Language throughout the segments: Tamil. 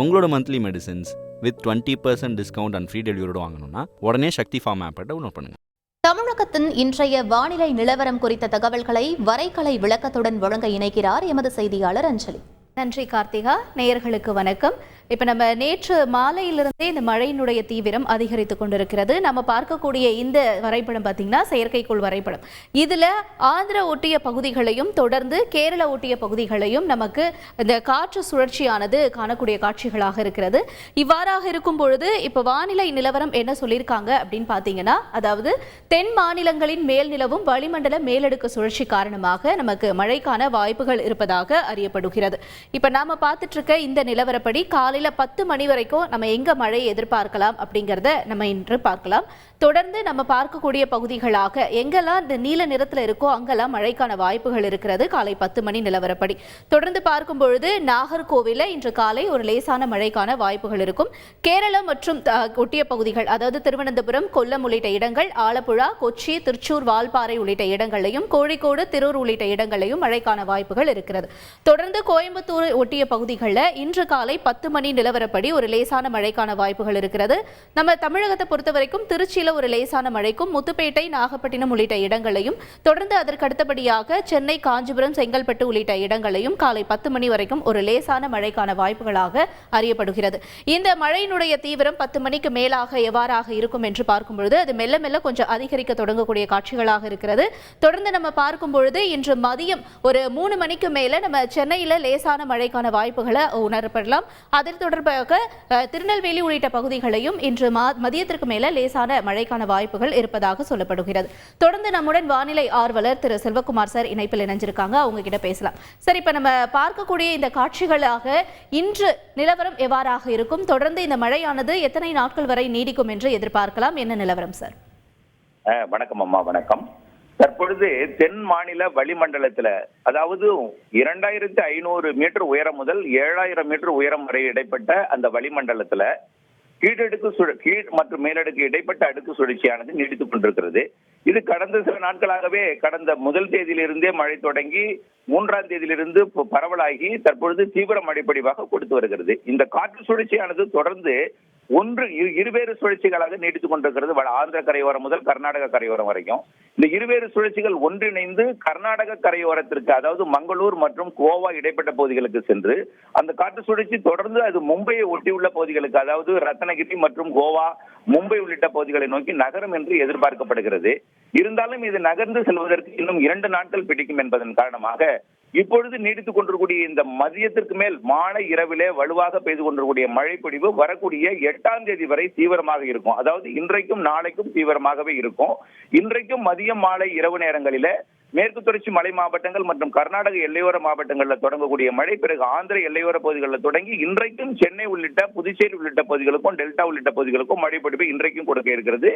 உங்களோட monthly medicines with 20% discount and free டெலிவரியோட வாங்கணும்னா உடனே சக்தி ஃபார்ம் ஆப்பை டவுன்லோட் பண்ணுங்கள். தமிழகத்தின் இன்றைய வானிலை நிலவரம் குறித்த தகவல்களை வரைகலை விளக்கத்துடன் வழங்க இணைக்கிறார் எமது செய்தியாளர் அஞ்சலி. நன்றி கார்த்திகா. நேயர்களுக்கு வணக்கம். இப்போ நம்ம நேற்று மாலையிலிருந்தே இந்த மழையினுடைய தீவிரம் அதிகரித்து கொண்டிருக்கிறது. நம்ம பார்க்கக்கூடிய இந்த வரைபடம் பார்த்தீங்கன்னா செயற்கைக்கோள் வரைபடம். இதில் ஆந்திரா ஒட்டிய பகுதிகளையும் தொடர்ந்து கேரளா ஒட்டிய பகுதிகளையும் நமக்கு இந்த காற்று சுழற்சியானது காணக்கூடிய காட்சிகளாக இருக்கிறது. இவ்வாறாக இருக்கும் பொழுது இப்போ வானிலை நிலவரம் என்ன சொல்லியிருக்காங்க அப்படின்னு பார்த்தீங்கன்னா, அதாவது தென் மாநிலங்களின் மேல் நிலவும் வளிமண்டல மேலடுக்கு சுழற்சி காரணமாக நமக்கு மழைக்கான வாய்ப்புகள் இருப்பதாக அறியப்படுகிறது. இப்போ நாம பார்த்துட்டு இருக்க இந்த நிலவரப்படி காலையில் 10 மணி வரைக்கும் நம்ம எங்க மழையை எதிர்பார்க்கலாம் அப்படிங்கிறத நம்ம இன்று பார்க்கலாம். தொடர்ந்து நம்ம பார்க்கக்கூடிய பகுதிகளாக எங்கெல்லாம் இந்த நீல நிறத்தில் இருக்கோ அங்கெல்லாம் மழைக்கான வாய்ப்புகள் இருக்கிறது. காலை 10 மணி நிலவரப்படி தொடர்ந்து பார்க்கும் பொழுது நாகர்கோவில இன்று காலை ஒரு லேசான மழைக்கான வாய்ப்புகள் இருக்கும். கேரளம் மற்றும் ஒட்டிய பகுதிகள், அதாவது திருவனந்தபுரம், கொல்லம் உள்ளிட்ட இடங்கள், ஆலப்புழா, கொச்சி, திருச்சூர், வால்பாறை உள்ளிட்ட இடங்களையும், கோழிக்கோடு, திருூர் உள்ளிட்ட இடங்களையும் மழைக்கான வாய்ப்புகள் இருக்கிறது. தொடர்ந்து கோயம்புத்தூர் ஒட்டிய பகுதிகளில் இன்று காலை 10 மணி நிலவரப்படி ஒரு லேசான மழைக்கான வாய்ப்புகள் இருக்கிறது. நம்ம தமிழகத்தை பொறுத்த வரைக்கும் திருச்சியில் ஒரு லேசான மழைக்கும், முத்துப்பேட்டை, நாகப்பட்டினம் உள்ளிட்ட இடங்களையும், தொடர்ந்து அதற்கு அடுத்தபடியாக சென்னை, காஞ்சிபுரம், செங்கல்பட்டு உள்ளிட்ட இடங்களையும் காலை 10 மணி வரைக்கும் ஒரு லேசான மழைக்கான வாய்ப்புகளாக அறியப்படுகிறது. இந்த மழையினுடைய தீவிரம் 10 மணிக்கு மேலாக எவ்வாறாக இருக்கும் என்று பார்க்கும் பொழுது அது மெல்ல மெல்ல கொஞ்சம் அதிகரிக்க தொடங்கக்கூடிய காட்சிகளாக இருக்கிறது. தொடர்ந்து நம்ம பார்க்கும் பொழுது இன்று மதியம் ஒரு 3 மணிக்கு மேல நம்ம சென்னையில் லேசான மழைக்கான வாய்ப்புகளை உணரப்படலாம். அதன் தொடர்பாக திருநெல்வேலி உள்ளிட்ட பகுதிகளையும் இன்று மதியத்திற்கு மேல லேசான மழைக்கான வாய்ப்புகள் இருப்பதாக சொல்லப்படுகிறது. தொடர்ந்து நம்முடன் வானிலை ஆர்வலர் திரு செல்வகுமார் சார் இணைப்பில் இணைஞ்சிருக்காங்க. அவங்க கிட்ட பேசலாம். சரி, இப்ப நம்ம பார்க்கக்கூடிய இந்த காட்சிகளாக இன்று நிலவரம் எவ்வாறாக இருக்கும், தொடர்ந்து இந்த மழையானது எத்தனை நாட்கள் வரை நீடிக்கும் என்று எதிர்பார்க்கலாம், என்ன நிலவரம் சார்? வணக்கம் அம்மா. வணக்கம். தற்பொழுது தென் மாநில வளிமண்டலத்துல, அதாவது 2500 மீட்டர் உயரம் முதல் 7000 மீட்டர் உயரம் வரை இடைப்பட்ட அந்த வளிமண்டலத்துல கீழ் மற்றும் மேலடுக்கு இடைப்பட்ட அடுக்கு சுழற்சியானது நீடித்துக் கொண்டிருக்கிறது. இது கடந்த சில நாட்களாகவே, கடந்த முதல் தேதியிலிருந்தே மழை தொடங்கி 3ஆம் தேதியிலிருந்து பரவலாகி தற்பொழுது தீவிர மழைப்பொழிவாக கொடுத்து வருகிறது. இந்த காற்று சுழற்சியானது தொடர்ந்து இருவேறு சுழற்சிகளாக நீடித்துக் கொண்டிருக்கிறது. ஆந்திர கரையோரம் முதல் கர்நாடக கரையோரம் வரைக்கும் இந்த இருவேறு சுழற்சிகள் ஒன்றிணைந்து கர்நாடக கரையோரத்திற்கு, அதாவது மங்களூர் மற்றும் கோவா இடைப்பட்ட பகுதிகளுக்கு சென்று அந்த காற்று சுழற்சி தொடர்ந்து அது மும்பையை ஒட்டியுள்ள பகுதிகளுக்கு, அதாவது ரத்னகிரி மற்றும் கோவா, மும்பை உள்ளிட்ட பகுதிகளை நோக்கி நகரும் என்று எதிர்பார்க்கப்படுகிறது. இருந்தாலும் இது நகர்ந்து செல்வதற்கு இன்னும் 2 நாட்கள் பிடிக்கும் என்பதன் காரணமாக இப்பொழுது நீடித்துக் கொண்டிருக்கூடிய இந்த மதியத்திற்கு மேல் மாலை இரவிலே வலுவாக பெய்து கொண்டிருக்கூடிய மழைப்பொழிவு வரக்கூடிய 8ஆம் தேதி வரை தீவிரமாக இருக்கும். அதாவது இன்றைக்கும் நாளைக்கும் தீவிரமாகவே இருக்கும். இன்றைக்கும் மதியம், மாலை, இரவு நேரங்களில மேற்கு தொடர்ச்சி மலை மாவட்டங்கள் மற்றும் கர்நாடக எல்லையோர மாவட்டங்களில் தொடங்கக்கூடிய மழை பிறகு ஆந்திர எல்லையோர பகுதிகளில் தொடங்கி இன்றைக்கும் சென்னை உள்ளிட்ட, புதுச்சேரி உள்ளிட்ட பகுதிகளுக்கும், டெல்டா உள்ளிட்ட பகுதிகளுக்கும் மழைப்பொழிவு இன்றைக்கும் கொடுக்க இருக்கிறது.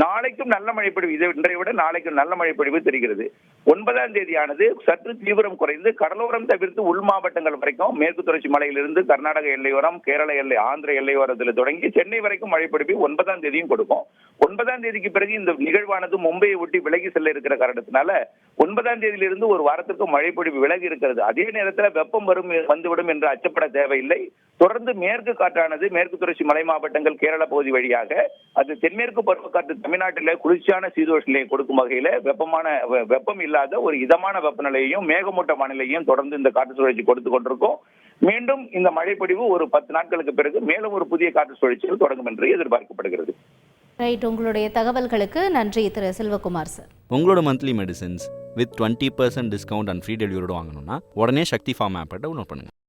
நாளைக்கும் நல்ல மழைப்பொழிவு, இதை இன்றைய விட நாளைக்கும் நல்ல மழைப்பொழிவு தெரிகிறது. 9ஆம் தேதியானது சற்று தீவிரம் குறைந்து கடலோரம் தவிர்த்து உள் மாவட்டங்கள் வரைக்கும், மேற்கு தொடர்ச்சி மலையிலிருந்து கர்நாடக எல்லையோரம், கேரள எல்லை, ஆந்திர எல்லையோரத்தில் தொடங்கி சென்னை வரைக்கும் மழைப்பொழிவு 9ஆம் தேதியும் கொடுக்கும். 9ஆம் தேதிக்கு பிறகு இந்த நிகழ்வானது மும்பையை ஒட்டி விலகி செல்ல இருக்கிற காரணத்தினால 9ஆம் தேதியிலிருந்து ஒரு வாரத்திற்கு மழைப்பொழிவு விலகி இருக்கிறது. அதே நேரத்தில் வெப்பம் வந்துவிடும் என்று அச்சப்பட தேவையில்லை. தொடர்ந்து மேற்கு காற்றானது மேற்கு தொடர்ச்சி மலை மாவட்டங்கள், கேரள பகுதி வழியாக அது தென்மேற்கு பருவக்காற்று தமிழ்நாட்டில் குளிர்ச்சியான சீதோஷ நிலையை கொடுக்கும் வகையில வெப்பம் இல்லாத ஒரு இதமான வெப்பநிலையையும் மேகமூட்ட வானிலையும் தொடர்ந்து இந்த காற்று சுழற்சி கொடுத்து கொண்டிருக்கும். மீண்டும் இந்த மழைப்பொழிவு ஒரு 10 நாட்களுக்கு பிறகு மேலும் ஒரு புதிய காற்று சுழற்சியில் தொடங்கும் என்று எதிர்பார்க்கப்படுகிறது. ரைட், உங்களுடைய தகவல்களுக்கு நன்றி திரு செல்வகுமார் சார். உங்களோட monthly medicines with 20% discount and free டெலிவரியோட வாங்கணும்னா உடனே சக்தி ஃபார்ம் ஆப்பை டவுன்லோட் பண்ணுங்க.